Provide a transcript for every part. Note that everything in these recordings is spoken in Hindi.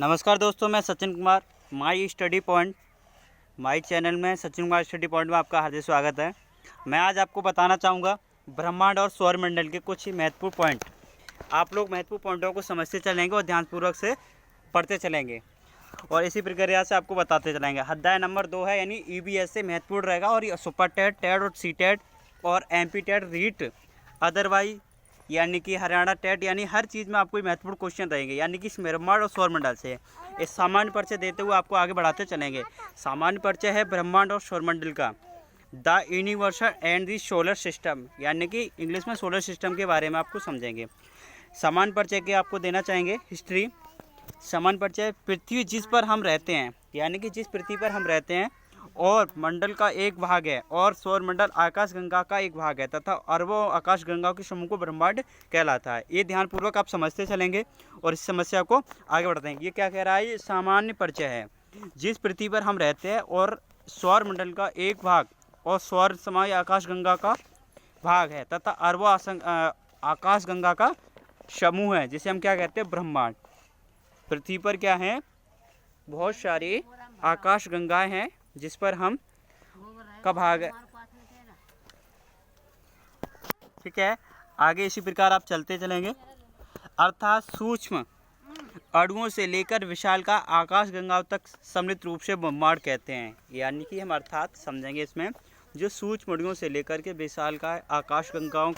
नमस्कार दोस्तों, मैं सचिन कुमार माई चैनल में सचिन कुमार स्टडी पॉइंट में आपका हार्दिक स्वागत है। मैं आज आपको बताना चाहूँगा ब्रह्मांड और सौरमंडल के कुछ ही महत्वपूर्ण पॉइंट। आप लोग महत्वपूर्ण पॉइंटों को समझते चलेंगे और ध्यानपूर्वक से पढ़ते चलेंगे और इसी प्रक्रिया से आपको बताते चलेंगे। अध्याय नंबर 2 है, यानी EBS से महत्वपूर्ण रहेगा और ये सुपर टेट, टेट और CTET और MP टेट, रीट, अदरवाइज यानी कि हरियाणा टेट, यानी हर चीज़ में आपको महत्वपूर्ण क्वेश्चन रहेंगे। यानी कि ब्रह्मांड और सौरमंडल से इस सामान्य परिचय देते हुए आपको आगे बढ़ाते चलेंगे। सामान्य परिचय है ब्रह्मांड और सौरमंडल का, the universal and the solar system, यानी कि इंग्लिश में सोलर सिस्टम के बारे में आपको समझेंगे। सामान्य परिचय के आपको देना चाहेंगे हिस्ट्री। सामान्य परिचय पृथ्वी जिस पर हम रहते हैं, यानी कि जिस पृथ्वी पर हम रहते हैं और मंडल का एक भाग है, और सौरमंडल आकाशगंगा का एक भाग है तथा अरबों आकाशगंगाओं के समूह को ब्रह्मांड कहलाता है। ये ध्यानपूर्वक आप समझते चलेंगे और इस समस्या को आगे बढ़ते हैं। ये क्या कह रहा है? ये सामान्य परिचय है। जिस पृथ्वी पर हम रहते हैं और सौरमंडल का एक भाग और सौर समाय आकाशगंगा का भाग है तथा अरबों आकाशगंगा का समूह है, जिसे हम क्या कहते हैं? ब्रह्मांड। पृथ्वी पर क्या है? बहुत सारी आकाशगंगाएं हैं जिस पर हम का भाग है। ठीक है, आगे इसी प्रकार आप चलते चलेंगे। अर्थात सूक्ष्म अणुओं से लेकर विशाल का आकाशगंगाओं तक सम्मिलित रूप से ब्रह्मांड कहते हैं। यानी कि हम अर्थात समझेंगे इसमें, जो सूक्ष्म अणुओं से लेकर के विशाल का आकाशगंगाओं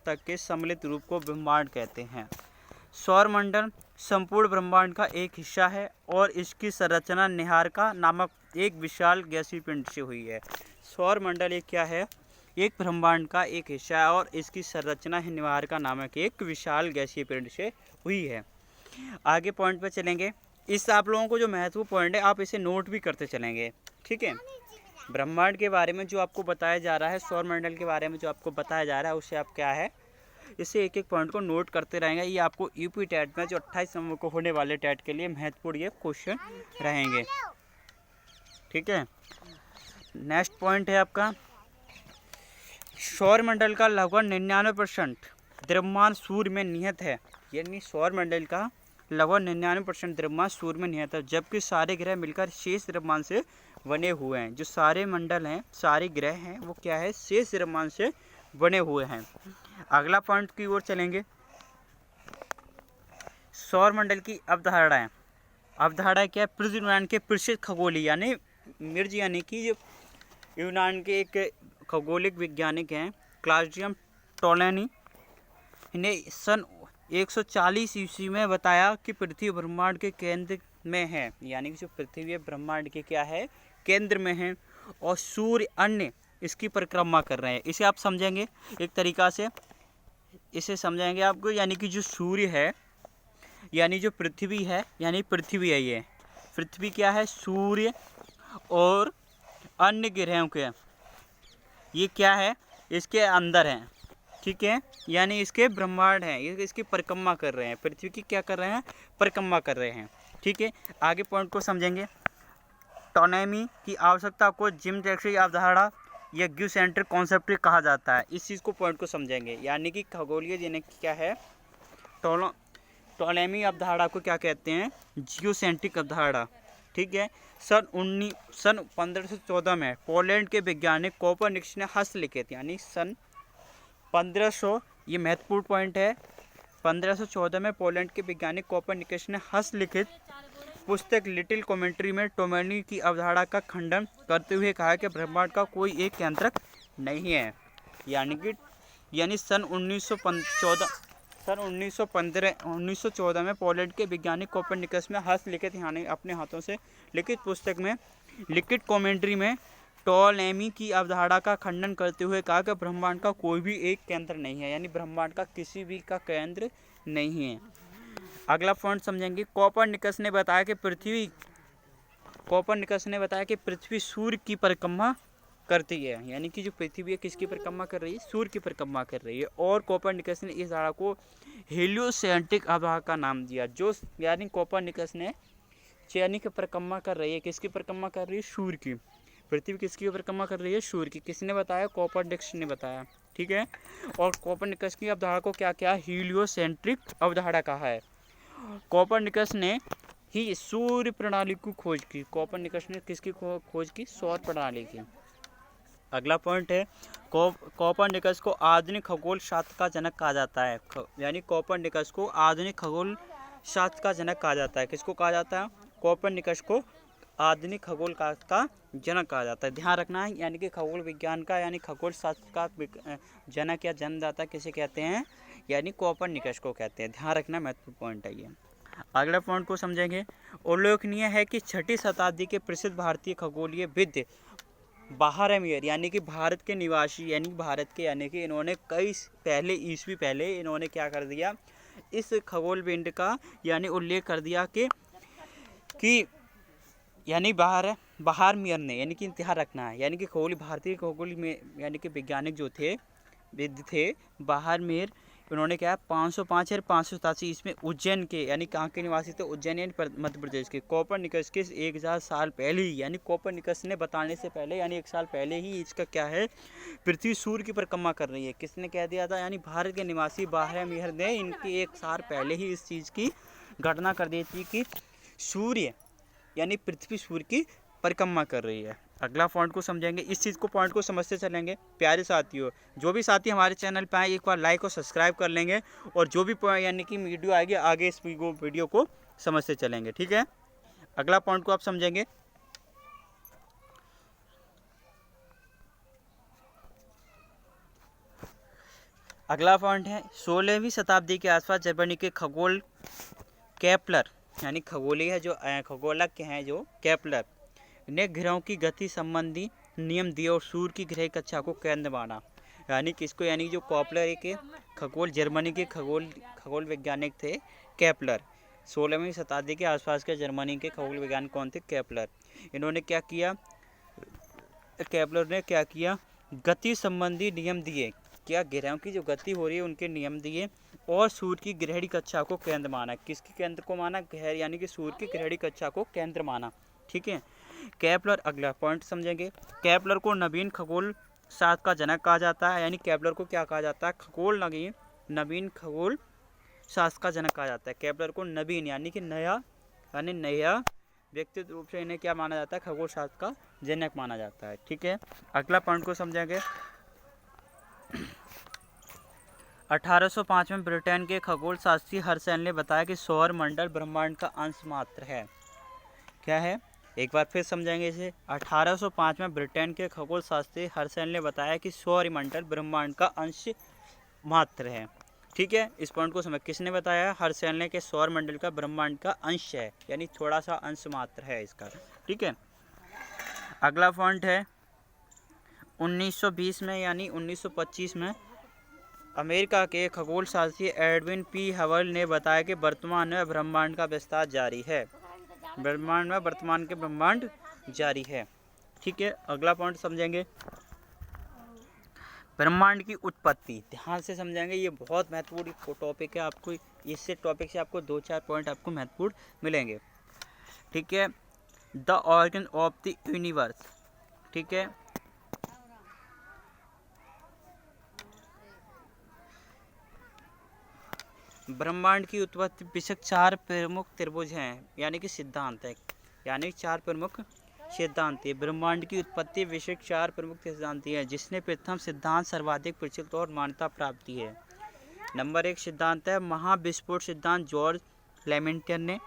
तक के सम्मिलित रूप को ब्रह्मांड कहते हैं। सौरमंडल संपूर्ण ब्रह्मांड का एक हिस्सा है और इसकी संरचना निहारिका नामक एक विशाल गैसीय पिंड से हुई है। सौरमंडल एक क्या है? एक ब्रह्मांड का एक हिस्सा है और इसकी संरचना है निहारिका नामक एक विशाल गैसीय पिंड से हुई है। आगे पॉइंट पे चलेंगे। इस आप लोगों को जो महत्वपूर्ण पॉइंट है आप इसे नोट भी करते चलेंगे। ठीक है, ब्रह्मांड के बारे में जो आपको बताया जा रहा है, सौरमंडल के बारे में जो आपको बताया जा रहा है, उससे आप क्या है, इससे एक एक पॉइंट को नोट करते रहेंगे। ये आपको यूपी टेट में जो 28 नवंबर को होने वाले टेट के लिए महत्वपूर्ण ये क्वेश्चन रहेंगे। ठीक है, नेक्स्ट पॉइंट है आपका, सौरमंडल का लगभग 99% द्रव्यमान सूर्य में निहित है। यानी सौरमंडल का लगभग 99% द्रव्यमान सूर्य में निहित है, जबकि सारे ग्रह मिलकर शेष द्रव्यमान से बने हुए हैं। जो सारे मंडल हैं, सारे ग्रह हैं, वो क्या है? शेष द्रव्यमान से बने हुए हैं। अगला पॉइंट की ओर चलेंगे। सौरमंडल की अवधारणाएं। अवधारणा क्या है? पृथ्वी यूनान के प्रसिद्ध खगोली यानी मिर्ज, यानी कि जो यूनान के एक खगोलिक वैज्ञानिक हैं, क्लाउडियस टोलेमी ने सन 140 ईस्वी में बताया कि पृथ्वी ब्रह्मांड के केंद्र में है। यानी कि जो पृथ्वी है ब्रह्मांड के क्या है? केंद्र में है और सूर्य अन्य इसकी परिक्रमा कर रहे हैं। इसे आप समझेंगे एक तरीका से, इसे समझाएंगे आपको। यानी कि जो सूर्य है, यानी जो पृथ्वी है, यानी पृथ्वी है, ये पृथ्वी क्या है? सूर्य और अन्य ग्रहों के ये क्या है? इसके अंदर है। ठीक है, यानी इसके ब्रह्मांड हैं, ये इसकी परिक्रमा कर रहे हैं। पृथ्वी की क्या कर रहे हैं? परिक्रमा कर रहे हैं। ठीक है, आगे पॉइंट को समझेंगे। टोलेमी की आवश्यकता को जियोमेट्रिक अवधारणा या जियोसेंट्रिक कॉन्सेप्ट कहा जाता है। इस चीज़ को पॉइंट को समझेंगे। यानी कि खगोलीय यानी कि क्या है? टोलेमी अवधारणा को क्या कहते हैं? जियोसेंट्रिक अवधारणा। ठीक है, सन 1514 में पोलैंड के वैज्ञानिक कोपरनिकस ने हस्तलिखित, यानी सन 1500, ये महत्वपूर्ण पॉइंट है, 1514 में पोलैंड के वैज्ञानिक कोपरनिकस ने हस्तलिखित पुस्तक लिटिल कमेंट्री में टोलेमी की अवधारणा का खंडन करते हुए कहा कि ब्रह्मांड का कोई एक केंद्रक नहीं है। यानी सन 1914 में पोलैंड के वैज्ञानिक कोपरनिकस में हस्तलिखित, यानी अपने हाथों से लिखित पुस्तक में लिटिल कमेंट्री में टोलेमी की अवधारणा का खंडन करते हुए कहा कि ब्रह्मांड का कोई भी एक केंद्र नहीं है। यानी ब्रह्मांड का किसी भी का केंद्र नहीं है। अगला पॉइंट समझेंगे। कोपरनिकस ने बताया कि पृथ्वी सूर्य की परिक्रमा करती है। यानी कि जो पृथ्वी है किसकी परिक्रमा कर रही है? सूर्य की परिक्रमा कर रही है। और कोपरनिकस ने इस धारणा को हेलियोसेंट्रिक अवधारणा का नाम दिया। जो यानी कोपरनिकस ने यानी कि परिक्रमा कर रही है, किसकी परिक्रमा कर रही है? सूर्य की। पृथ्वी किसकी परिक्रमा कर रही है? सूर्य की। किसने बताया? कोपरनिकस ने बताया। ठीक है, और कोपरनिकस की अवधारणा को क्या क्या? हीलियोसेंट्रिक अवधारणा कहा है। कोपरनिकस ने ही सूर्य प्रणाली की खोज की। कोपरनिकस ने किसकी खोज की? सौर प्रणाली की। अगला पॉइंट है कोपरनिकस को आधुनिक खगोल शास्त्र का जनक कहा जाता है। यानी कोपरनिकस को आधुनिक खगोल शास्त्र का जनक कहा जाता है। किसको कहा जाता है? कोपरनिकस को आधुनिक खगोल शास्त्र का जनक कहा जाता है। ध्यान रखना है, यानी कि खगोल विज्ञान का यानी खगोल शास्त्र का जनक या जन्मदाता किसे कहते हैं? यानी कोपरनिकस को कहते हैं। ध्यान रखना, महत्वपूर्ण पॉइंट है ये। अगला पॉइंट को समझेंगे। उल्लेखनीय है कि 6वीं शताब्दी के प्रसिद्ध भारतीय खगोलीय विद बाहरमीर यानी कि भारत के निवासी यानी भारत के यानी कि इन्होंने कई पहले ईस्वी पहले इन्होंने क्या कर दिया? इस खगोल पिंड का यानी उल्लेख कर दिया कि यानी बाहरमीर ने, यानी कि ध्यान रखना है, यानी कि भारतीय खगोल में यानी कि वैज्ञानिक जो थे विद थे बाहरमीर, उन्होंने क्या 505 और 587 इसमें उज्जैन के यानी कहाँ के निवासी थे? उज्जैन यानी मध्य प्रदेश के। कोपरनिकस के 1000 साल पहले ही यानी कोपरनिकस ने बताने से पहले यानी 1 साल पहले ही इसका क्या है? पृथ्वी सूर्य की परिक्रमा कर रही है। किसने कह दिया था? यानी भारत के निवासी बाहरमीर ने इनके 1 साल पहले ही इस चीज़ की घटना कर दी थी कि सूर्य यानी पृथ्वी सूर्य की परिक्रमा कर रही है। अगला पॉइंट को समझेंगे। इस चीज़ को पॉइंट को समझते चलेंगे। प्यारे साथियों, जो भी साथी हमारे चैनल पर आए एक बार लाइक और सब्सक्राइब कर लेंगे और जो भी यानी कि वीडियो आएगी आगे इस वीडियो को समझते चलेंगे। ठीक है, अगला पॉइंट को आप समझेंगे। अगला पॉइंट है 16वीं शताब्दी के आसपास जर्मनी के खगोल केपलर यानी खगोलीय है जो खगोलज्ञ हैं जो केपलर ने ग्रहों की गति संबंधी नियम दिए और सूर्य की ग्रह कक्षा को केंद्र माना। यानी किसको? यानी जो केपलर के खगोल जर्मनी के खगोल वैज्ञानिक थे केपलर। 16वीं शताब्दी के आसपास के जर्मनी के खगोल वैज्ञानिक कौन थे? केपलर। इन्होंने क्या किया? केपलर ने क्या किया? गति संबंधी नियम दिए। क्या? ग्रहों की जो गति हो रही है उनके नियम दिए और सूर्य की ग्रहणी कक्षा को केंद्र माना। किसके केंद्र को माना? यानी कि सूर्य की ग्रहणी कक्षा को केंद्र माना। ठीक है, केपलर। अगला पॉइंट समझेंगे। केपलर को नवीन खगोल शास्त्र का जनक कहा जाता है। यानी केपलर को क्या कहा जाता है? नवीन खगोल शास्त्र का जनक कहा जाता है। केपलर को नवीन यानी कि नया व्यक्तिगत रूप से इन्हें क्या माना जाता है? खगोल शास्त्र का जनक माना जाता है। ठीक है, अगला पॉइंट को समझेंगे। 1805 में ब्रिटेन के खगोल शास्त्री हर्शेल ने बताया कि सौर मंडल ब्रह्मांड का अंश मात्र है। क्या है? एक बार फिर समझाएंगे इसे। 1805 में ब्रिटेन के खगोल शास्त्री हर्शेल ने बताया कि सौर मंडल ब्रह्मांड का अंश मात्र है। ठीक है, इस पॉइंट को समझ। किसने बताया? हर्शेल ने कि सौर मंडल का ब्रह्मांड का अंश है यानी थोड़ा सा अंश मात्र है इसका। ठीक है, अगला पॉइंट है 1920 में यानी 1925 में अमेरिका के खगोल शास्त्री एडविन पी हबल ने बताया कि वर्तमान में ब्रह्मांड का विस्तार जारी है। ब्रह्मांड जारी है। ठीक है, अगला पॉइंट समझेंगे। ब्रह्मांड की उत्पत्ति ध्यान से समझेंगे। ये बहुत महत्वपूर्ण टॉपिक है। आपको इससे टॉपिक से आपको 2-4 पॉइंट आपको महत्वपूर्ण मिलेंगे। ठीक है, the organ of the universe. ठीक है, ब्रह्मांड की उत्पत्ति विषय 4 प्रमुख त्रिभुज हैं यानी कि सिद्धांत है। यानी 4 प्रमुख सिद्धांत है। ब्रह्मांड की उत्पत्ति विषय 4 प्रमुख सिद्धांत है जिसने प्रथम सिद्धांत सर्वाधिक प्रचलित और मान्यता प्राप्त की है। नंबर 1 सिद्धांत है महाविस्फोट सिद्धांत जॉर्ज लेमेंटियर ने,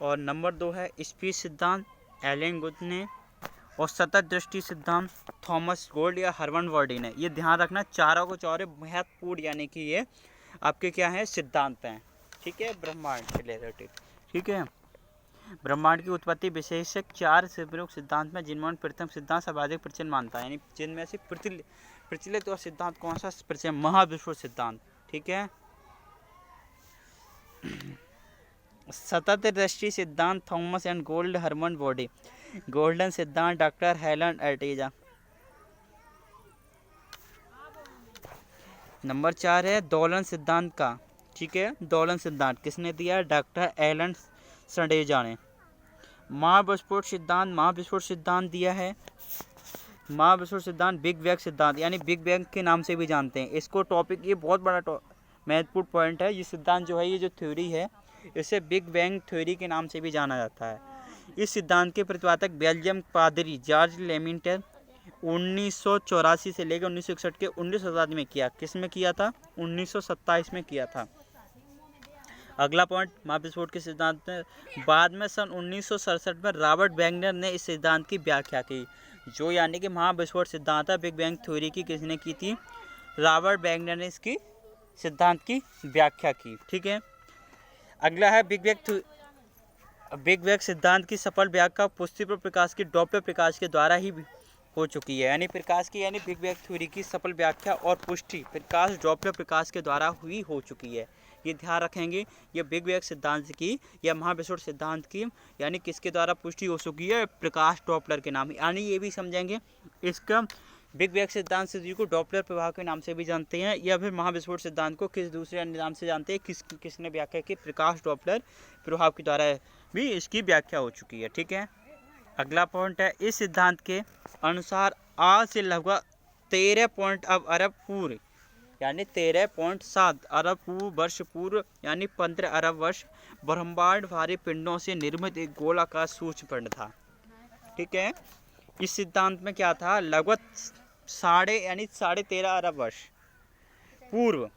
और नंबर 2 है स्पीच सिद्धांत एलन गुथ ने, और सतत दृष्टि सिद्धांत थॉमस गोल्ड या हर्मन वर्डी ने। ये ध्यान रखना, चारों को चारों महत्वपूर्ण यानी कि ये आपके क्या है? सिद्धांत हैं। ठीक है, ब्रह्मांड से रिलेटेड। ठीक है, ब्रह्मांड की उत्पत्ति विशेषक 4 प्रमुख सिद्धांत में जिनमें प्रथम सिद्धांत सर्वाधिक प्रचलित मानता है। यानी जिनमें से प्रचलित और सिद्धांत कौन सा प्रचलित? महाविस्फोट सिद्धांत। ठीक है, सतत दृष्टि सिद्धांत Thomas and Gold Hermann Bondi, golden सिद्धांत डॉक्टर हेलन अर्टेजा। नंबर 4 है दोलन सिद्धांत का। ठीक है, दोलन सिद्धांत किसने दिया? डॉक्टर एलन अर्टेजा ने। महाविस्फोट सिद्धांत दिया है। महाविस्फोट सिद्धांत बिग बैंग सिद्धांत यानी बिग बैंग के नाम से भी जानते हैं इसको। टॉपिक ये बहुत बड़ा महत्वपूर्ण पॉइंट है। ये सिद्धांत जो है, ये जो थ्योरी है इसे बिग बैंग थ्योरी के नाम से भी जाना जाता है। इस सिद्धांत के प्रतिपादक बेल्जियम पादरी जॉर्ज लेमिटर 1984 से लेकर 1961 के 19 शताब्दी में किया। किस में किया था? 1927 में किया था। अगला पॉइंट, महाविस्फोट के सिद्धांत में बाद में सन 1967 में रॉबर्ट वैगनर ने इस सिद्धांत की व्याख्या की। जो यानी कि महाविस्फोट सिद्धांत है, बिग बैंग थ्योरी की किसने की थी? रॉबर्ट वैगनर ने इसकी सिद्धांत की व्याख्या की। ठीक है, अगला है बिग बैंग सिद्धांत की सफल व्याख्या पुष्टि पर प्रकाश की डॉपलर प्रकाश के द्वारा ही हो चुकी है। यानी प्रकाश की बिग बैंग थ्योरी की सफल व्याख्या और पुष्टि प्रकाश डॉपलर प्रकाश के द्वारा हुई हो चुकी है। ये ध्यान रखेंगे, ये बिग बैंग सिद्धांत की या महाविस्फोट सिद्धांत की यानी किसके द्वारा पुष्टि हो चुकी है? प्रकाश डॉपलर के नाम। यानी ये भी समझेंगे इसका बिग बैंग सिद्धांत से को डॉपलर प्रभाव के नाम से भी जानते हैं, या फिर महाविस्फोट सिद्धांत को किस दूसरे अन्य नाम से जानते हैं? किसने व्याख्या की? प्रकाश डॉपलर प्रभाव के द्वारा भी इसकी व्याख्या हो चुकी है। ठीक है, अगला पॉइंट है, इस सिद्धांत के अनुसार आज से लगभग 13 अरब पूर्व यानी 13.7 अरब वर्ष पूर्व यानी 15 अरब वर्ष ब्रह्मांड भारी पिंडों से निर्मित एक गोलाकार सूक्ष्म पिंड था। ठीक है, इस सिद्धांत में क्या था? लगभग 13.5 अरब वर्ष पूर्व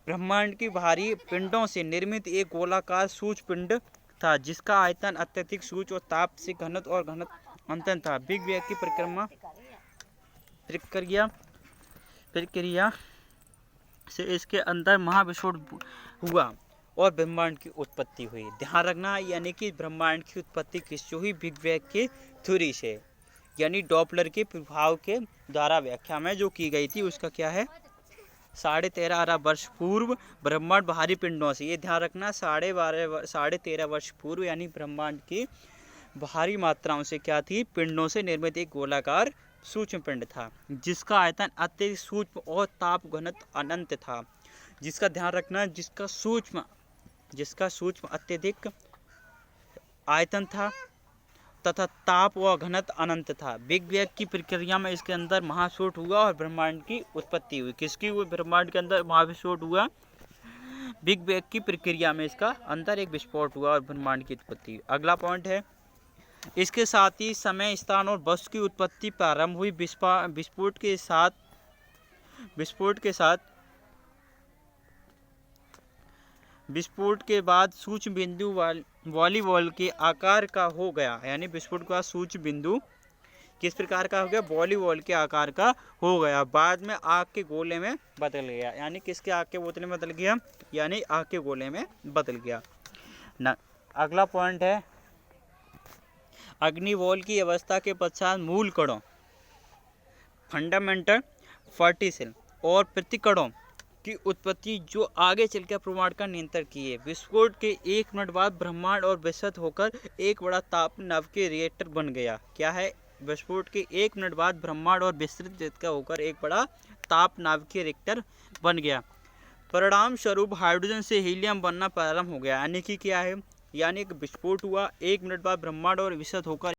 ब्रह्मांड की भारी पिंडों से निर्मित एक गोलाकार सूक्ष्म पिंड था, जिसका आयतन अत्यधिक सूक्ष्म और ताप से घनत्व और घनत्व अंतर था। बिग बैंग की प्रक्रिया से इसके अंदर महाविस्फोट हुआ और ब्रह्मांड की उत्पत्ति हुई। ध्यान रखना, यानी कि ब्रह्मांड की उत्पत्ति किससे हुई? बिग बैंग की थ्योरी से, यानी डॉपलर के प्रभाव के द्वारा व्याख्या में जो की गई थी उसका क्या है? 13.5 अरब वर्ष पूर्व ब्रह्मांड भारी पिंडों से। ये ध्यान रखना, 13.5 वर्ष पूर्व यानी ब्रह्मांड की भारी मात्राओं से क्या थी? पिंडों से निर्मित एक गोलाकार सूक्ष्म पिंड था, जिसका आयतन अत्यधिक सूक्ष्म और ताप घनत्व अनंत था। जिसका ध्यान रखना, जिसका सूक्ष्म अत्यधिक आयतन था तथा ताप व घनत्व अनंत था। बिग बैंग की प्रक्रिया में इसके अंदर महाविस्फोट हुआ और ब्रह्मांड की उत्पत्ति हुई। किसकी हुई? ब्रह्मांड के अंदर महाविस्फोट हुआ। बिग बैंग की प्रक्रिया में इसका अंदर एक विस्फोट हुआ और ब्रह्मांड की उत्पत्ति। अगला पॉइंट है, इसके साथ ही समय, स्थान और वस्तु की उत्पत्ति प्रारंभ हुई। विस्फोट के बाद सूक्ष्म बिंदु वॉलीबॉल के आकार का हो गया। यानी विस्फोट के बाद सूक्ष्म बिंदु किस प्रकार का हो गया? वॉलीबॉल के आकार का हो गया। बाद में आग के गोले में बदल गया। यानी किसके आग के बोतले में बदल गया? यानी आग के गोले में बदल गया ना। अगला पॉइंट है, अग्निवॉल की अवस्था के पश्चात मूल कणों फंडामेंटल पार्टिकल और प्रतिकणों की उत्पत्ति जो आगे चलकर ब्रह्मांड का नियंत्रण किए। विस्फोट के 1 मिनट बाद ब्रह्मांड और विस्तृत होकर एक बड़ा ताप नाभिकीय रिएक्टर बन गया। क्या है? विस्फोट के 1 मिनट बाद ब्रह्मांड और विस्तृत होकर एक बड़ा ताप नाभिकीय रिएक्टर बन गया। परिणाम स्वरूप हाइड्रोजन से हीलियम बनना प्रारंभ हो गया। यानी कि क्या है? यानी एक विस्फोट हुआ, 1 मिनट बाद ब्रह्मांड और विस्तृत होकर